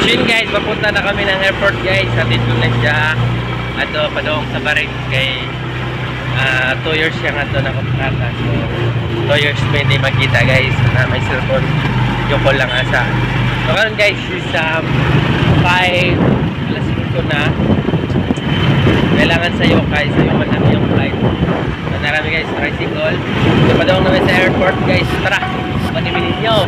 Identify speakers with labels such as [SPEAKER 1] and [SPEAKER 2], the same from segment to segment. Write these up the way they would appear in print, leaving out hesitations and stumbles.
[SPEAKER 1] yun guys, papunta na kami ng airport guys. Hatid ko na siya ato padong sa Barit kay 2 years siya nga ito na kontrata. So 2 years pa hindi magkita guys na may cellphone. Yung call lang asa. So karon guys is 5 alas 5 na. Kailangan sa'yo guys, sa'yo man namin yung flight. So narami guys, tricycle. So padong namin sa airport guys. Tara, panibinin nyo.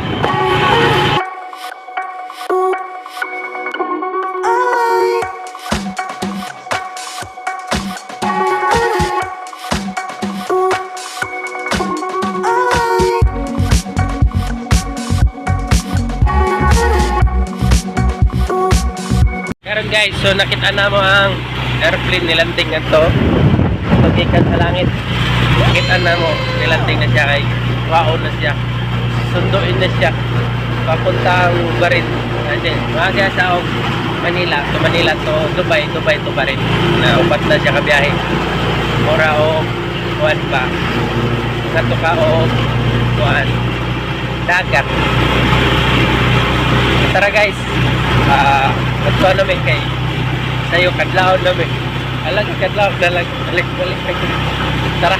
[SPEAKER 1] Guys, so nakita na mo ang airplane nilanting na to pagkikan sa langit. Nakita na mo nilanting na siya kay wow na siya, sunduin na siya papuntang Barit. Kasi mga sa Manila to Dubai to Barit na upat na siya kabiyahe mura o kuan pa nato ka o kuan dagat. Tara guys, nagtuwa namin kay sayo kadlaw namin. Alag kadlaw dalag balik. Tara.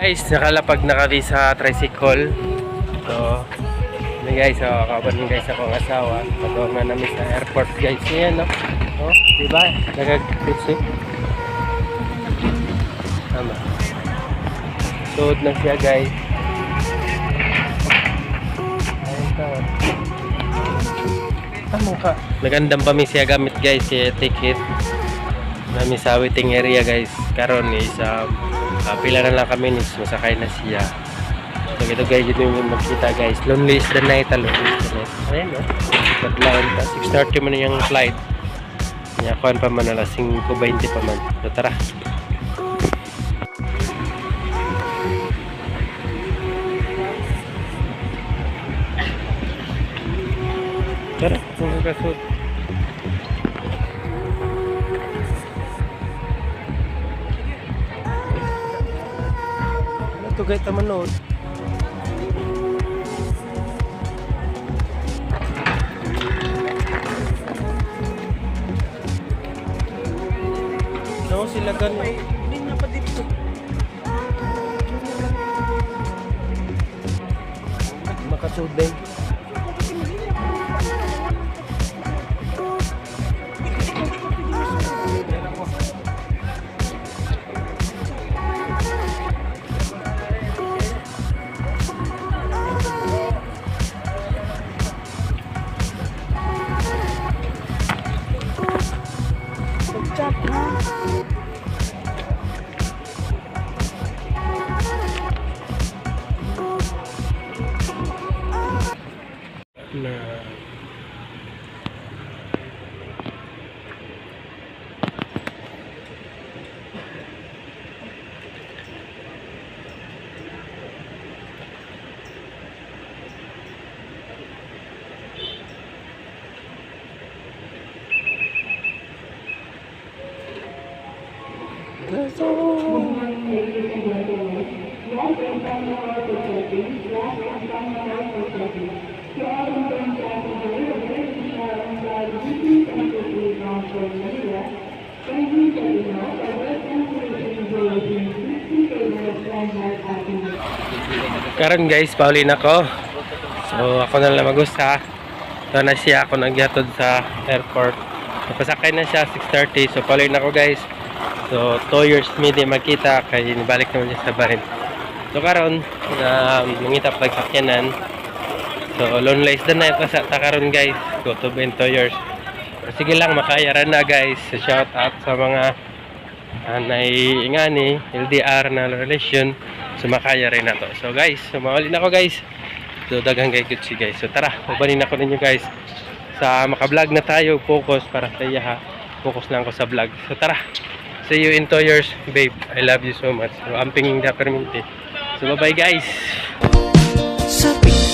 [SPEAKER 1] Guys, nakalapag na kami sa tricycle. So, guys, kaban guys ako ng asawa. Pagawag na namin sa airport guys. Yan, no? Oh, diba? Nagag-pitch. Tama. Suod na siya guys. Ayun ka. Tama ka. Nagandang pa siya gamit guys. Siya ticket. Namin sa waiting area guys. Karon is pila na lang kami masakay na siya. So ito guys, ito yung magkita guys. Lonely is the night. Lonely is the night. Ayan no. Paglaon pa. 6:30 man yung flight. Nyakuan pa man alas 5:20 pa man. So tara. Tara, kung nagkasod. Ito guys, tamanood. No, sila ganun. Hindi na pa dito. Makasud din. Karon guys, paulin ako. So ako na lang magusta. Ito na siya, ako nagyatod sa airport. Napasakay na siya 6:30. So paulin ako guys. So 2 years hindi magkita kaya nibalik naman siya sa Barit. So karon mangita pag sakyanan. So lonely is the night sa karon guys. Go to 2 years. Sige lang, makayaran na guys. Shout out sa mga naiingani LDR na relasyon. So makaya rin na to. So guys, sumawalin ako guys. So daghang kay Gucci guys. So tara, ubanin ako ninyo guys sa maka-vlog na tayo, focus para sa iya ha. Focus lang ako sa vlog. So tara. See you in 2 years, babe. I love you so much. So, amping da permente. So bye-bye guys.
[SPEAKER 2] Sabi